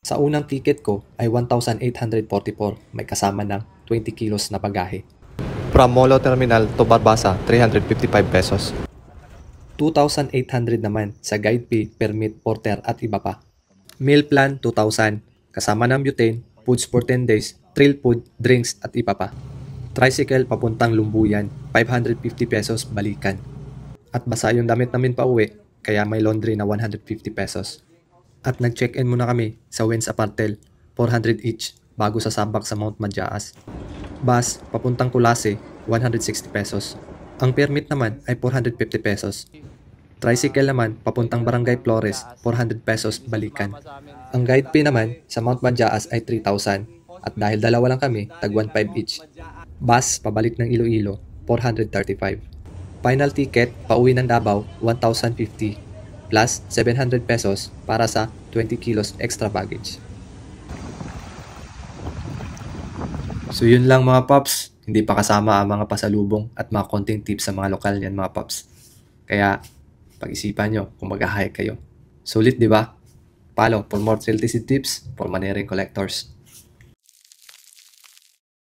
Sa unang ticket ko ay 1,844, may kasama ng 20 kilos na bagahe. From Molo Terminal to Barbasa, 355 pesos. 2,800 naman sa guide fee, permit, porter at iba pa. Meal plan 2,000, kasama ng butane, foods for 10 days, trail food, drinks at iba pa. Tricycle papuntang Lumbuyan, 550 pesos balikan. At basa yung damit namin pa uwi, kaya may laundry na 150 pesos. At nag-check-in muna kami sa Wens Apartel, 400 each, bago sasabak sa Mount Majaas. Bus papuntang Kulase, 160 pesos. Ang permit naman ay 450 pesos. Tricycle naman papuntang Barangay Flores, 400 pesos balikan. Ang guide fee naman sa Mount Majaas ay 3,000 at dahil dalawa lang kami, tag 1,500 each. Bus pabalik ng Iloilo, 435. Final ticket pauwi ng Davao, 1,050 plus 700 pesos para sa 20 kilos extra baggage. So yun lang mga paps, hindi pa kasama ang mga pasalubong at mga konting tips sa mga lokal yan mga paps. Kaya pag-isipan nyo kung mag-hike kayo. Sulit, di ba? Follow for more trail tips for Manering collectors.